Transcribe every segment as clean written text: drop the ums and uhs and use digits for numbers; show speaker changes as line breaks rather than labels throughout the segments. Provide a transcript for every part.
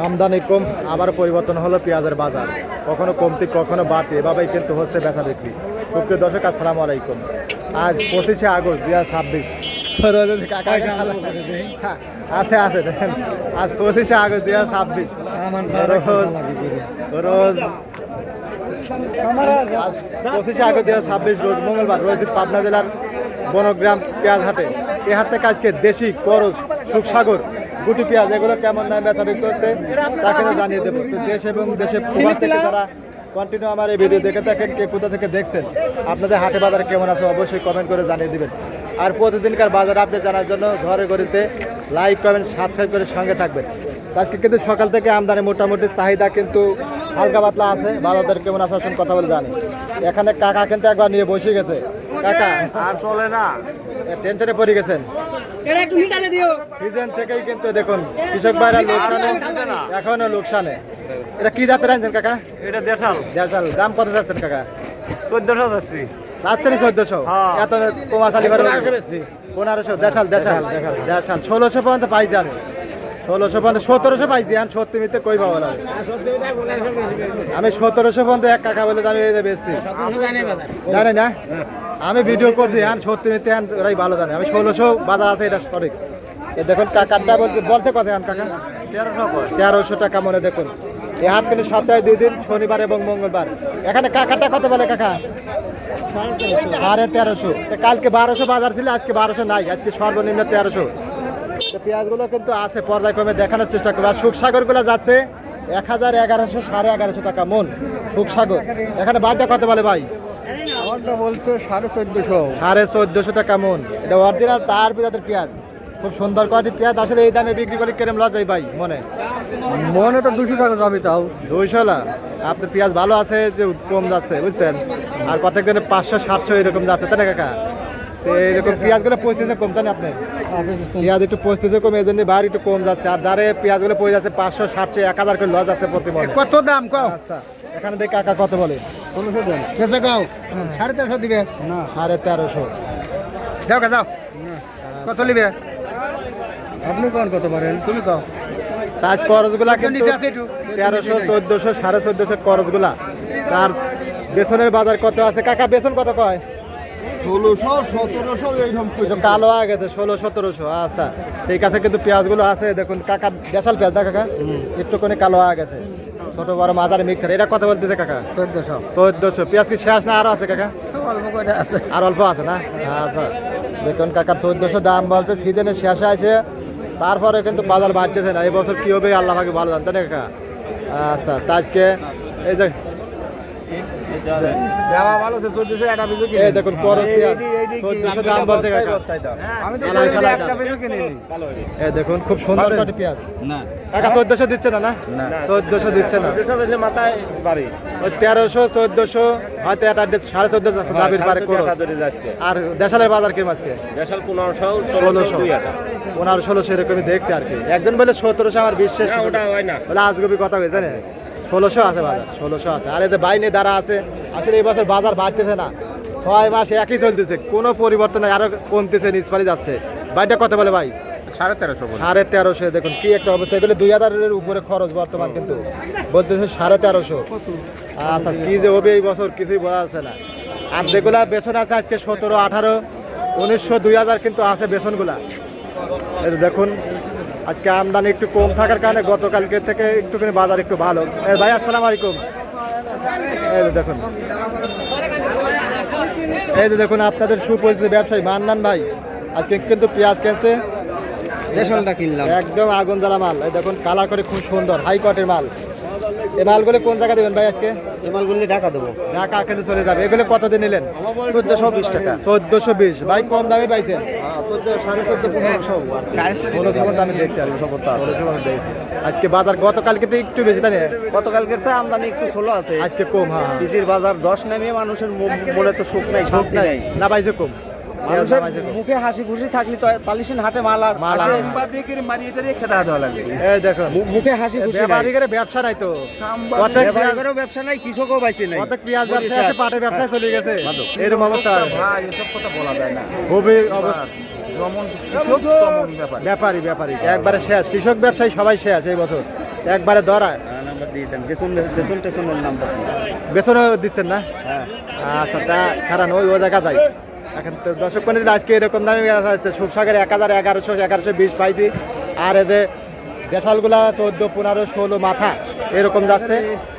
আমদানি কম, আবার পরিবর্তন হলো পেঁয়াজের বাজার, কখনো কমতি কখনো বাড়তি, এভাবেই কিন্তু হচ্ছে বেচা বিক্রি। সুপ্রিয় দর্শক, আসসালামু আলাইকুম। আজ 25শে আগস্ট 2026। আছে আছে দেখেন, আজ 25শে আগস্ট 2026 রোজ 25শে আগস্ট 2026 রোজ মঙ্গলবার, রোজ পাবনা জেলার বনগ্রাম পেঁয়াজ হাটে। এই হাট থেকে আজকে দেশি করজ, সুখসাগর, গুটি পেঁয়াজ এগুলো কেমন দামে বেচা বিক্রি হচ্ছে তা কিন্তু জানিয়ে দেবো। তো দেশ এবং দেশের প্রবাস থেকে যারা কন্টিনিউ আমার এই ভিডিও দেখে থাকেন, কে কোথা থেকে দেখছেন, আপনাদের হাটে বাজারে কেমন আছে অবশ্যই কমেন্ট করে জানিয়ে দেবেন। আর প্রতিদিনকার বাজার আপডেট জানার জন্য ঘরে ঘড়িতে লাইক কমেন্ট সাবস্ক্রাইব করে সঙ্গে থাকবেন। আজকে কিন্তু সকাল থেকে আমদানি মোটামুটি চাহিদা কিন্তু হালকা পাতলা আছে। বাজার কেমন আছে আসুন কথা বলে জানি। এখানে কাকা কিন্তু একবার নিয়ে বসে গেছে। কাকা
আর চলে না,
টেনশনে পড়ে গেছেন। সিজন থেকেই কিন্তু দেখুন কৃষক ভাইরা লোকসানে, এখনো লোকসানে। এটা কি জাতের আনছেন কাকা?
এটা দেশাল।
দেশাল। দাম কত যাচ্ছেন কাকা?
1400 যাচ্ছি।
যাচ্ছেন 1400? এত কমাশালি ভাবে 1500। দেশাল দেশাল দেশাল 1600 পর্যন্ত পাইছি আমি, 1600 পর্যন্ত, 1700 পাইছি। আর সত্যি মিথ্যে কই পাবো না আমি 1700 পর্যন্ত এক কাকা বলে আমি বেচছি, জানি না আমি ভিডিও করছি। আর সত্যি মিথ্যে ওরাই ভালো জানে। আমি 1600 বাজার আছে, এটা সঠিক। দেখুন কাকারটা বলতে কথা কাকা 1300 টাকা মনে। দেখুন এই হাট কিন্তু সপ্তাহে 2 দিন, শনিবার এবং মঙ্গলবার। এখানে কাকারটা কত বলে কাকা? 1350। কালকে 1200 বাজার ছিল, আজকে 1200 নাই, আজকে সর্বনিম্ন 1300। তো পেঁয়াজগুলো কিন্তু আছে, পর্যায়ক্রমে দেখানোর চেষ্টা করবো। আর সুখসাগরগুলো যাচ্ছে 1100, 1150 টাকা মন সুখসাগর। এখানে বাড়িটা কত বলে ভাই?
বলছে 1450।
1450 টাকা মন। এটা অরিজিনাল তার পেঁয়াজের পেঁয়াজ, খুব সুন্দর কোয়ালিটির পেঁয়াজ। আসলে এই দামে বিক্রি করে কেরম লস যায় ভাই মনে?
মনে তো 200 টাকা যাবে, তাও
200 না। আপনার পেঁয়াজ ভালো আছে যে কম যাচ্ছে বুঝছেন, আর প্রত্যেক দিনে 500, 700 এরকম যাচ্ছে, তাই না কাকা? তো এরকম পেঁয়াজগুলো পরিস্থিতি কম, তাই না? আপনার পেঁয়াজ একটু পরিস্থিতি কম, এই জন্য বাইরে একটু কম যাচ্ছে। আর দাঁড়ে পেঁয়াজগুলো পড়ে যাচ্ছে 500, 700, 1000 করে লস যাচ্ছে প্রতি মনে।
কত দাম কও?
আচ্ছা এখানে দেখি কাকা কত বলে?
1600 দেন।
কেসে গাও 1350 দিবে
না
1350।
যাও যাও, কত নিবে আপনি? কোন কত পারেন তুমি কও?
তাজ করজগুলা কিন্তু 1300, 1400, 1450 করজগুলা। তার বেসনের বাজার কত আছে কাকা? বেসন কত কয়?
1600, 1700 এইরকম
কালো হয়ে গেছে 1600, 1700। আচ্ছা ঠিক আছে, কিন্তু পেঁয়াজগুলো আছে দেখুন কাকা, দেশাল পেঁয়াজ না কাকা, একটু করে কালো হয়ে গেছে, ছোট বড় মাঝারি মিক্সার। এটা কত বলতেছে কাকা?
1400।
1400। পেঁয়াজ কি শেষ না আরো আছে কাকা?
অল্প করে আছে,
আর অল্প আছে না? আচ্ছা দেখুন কাকা 1400 দাম বলছে, সিজনের শেষে আছে, তারপরে কিন্তু বাজার বাড়তেছে না। এই বছর কি হবে আল্লাহ পাকে ভালো জানতে না কাকা। আচ্ছা তা আজকে এই যে এই দেখুন করজ পেঁয়াজ 1400 দাম বলছে কাকা। এই দেখুন খুব সুন্দর একটা পেঁয়াজ কাকা। 1400 দিচ্ছে না? না 1400 দিচ্ছে না, 1300, 1400 হয়তো এটা 1450 দাবির পারে করজ। আর দেশালের বাজার কি আজকে? 1500, 1600 এরকমই দেখছি আর কি। একজন বলে 1700, আমার বিশ্বাস বলে আজগবি কথা হয়েছে না। 1600 আছে বাজার, 1600 আছে। আর এতে বাইনে দ্বারা আছে। আসলে এই বছর বাজার বাড়তেছে না, 6 মাস একই চলতেছে, কোনো পরিবর্তন নাই, আরো কমতেছে, নিচপালি যাচ্ছে। বাইটা কত বলে ভাই?
1350।
1350। দেখুন কি একটা অবস্থা, এগুলো 2000-এর উপরে খরচ বর্তমান, কিন্তু বলতেছে 1350। আচ্ছা কি যে হবে এই বছর কিছুই বোঝা যাচ্ছে না। আর যেগুলা বেসন আছে আজকে 1700, 1800, 1900, 2000 কিন্তু আছে বেসনগুলা। এই দেখুন আজকে আমদানি একটু কম থাকার কারণে গতকালকে থেকে একটুখানি বাজার একটু ভালো। ভাই আসসালামু আলাইকুম। এই দেখুন, এই দেখুন আপনাদের সুপরিচিত ব্যবসায়ী মান্নান ভাই আজকে কিন্তু পেঁয়াজ কিনছে,
দেশালটা কিনলাম,
একদম আগুন জ্বালা মাল। এই দেখুন কালার করে খুব সুন্দর হাই কোয়ালিটির মাল। এই মালগুলো কোন জায়গা দেবেন ভাই আজকে?
এই মালগুলি ঢাকা দেবো।
ঢাকা কিন্তু চলে যাবে। এগুলো কতদিন নিলেন?
1420 টাকা।
1420। ভাই কম দামে পাইছেন?
14,500
দামে দেখছি আর দেখছি। আজকে বাজার গতকালকে তো একটু বেশি, তাই না?
গতকালকের চেয়ে আমদানি একটু ষোলো আছে,
আজকে কম। হ্যাঁ
পিজির বাজার 10 নামিয়ে মানুষের মনে তো সুখ নাই, শান্তি নাই।
না পাইছে কম,
মানুষের মুখে হাসি খুশি থাকলে তো তালিশিন হাটে মাল আর
এই দেখুন
মুখে হাসি খুশি
ব্যবসা নাই তো,
ব্যবসা নাই, কৃষকও পাইছে নাই।
পেঁয়াজ ব্যবসা আছে, পাটের ব্যবসায় চলে গেছে, এরকম অবস্থা।
ভাই এসব কথা বলা যায় না,
খুবই অবস্থা
যেমন কৃষক তেমন ব্যাপার।
ব্যাপারী ব্যাপারী একবারে শেষ, কৃষক ব্যবসায়ী সবাই শেষ এই বছর, একবারে ধরায়।
নাম্বার দিয়ে দেন, বেতন বেতন টেতনের নাম্বার দিয়ে।
বেতনও দিচ্ছেন না?
হ্যাঁ
আচ্ছা, তা কারণ ওই জায়গা যায় এখন তো দর্শক মন্ডলী আজকে এরকম দামে বেচা হচ্ছে। সুরসাগরে 1000, 1100, 1120 পাইছি। আর এদের দেশালগুলা 14, 15, 16 মাথা এরকম যাচ্ছে।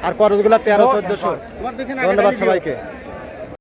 আর করজগুলা 13, 1400। ধন্যবাদ সবাইকে।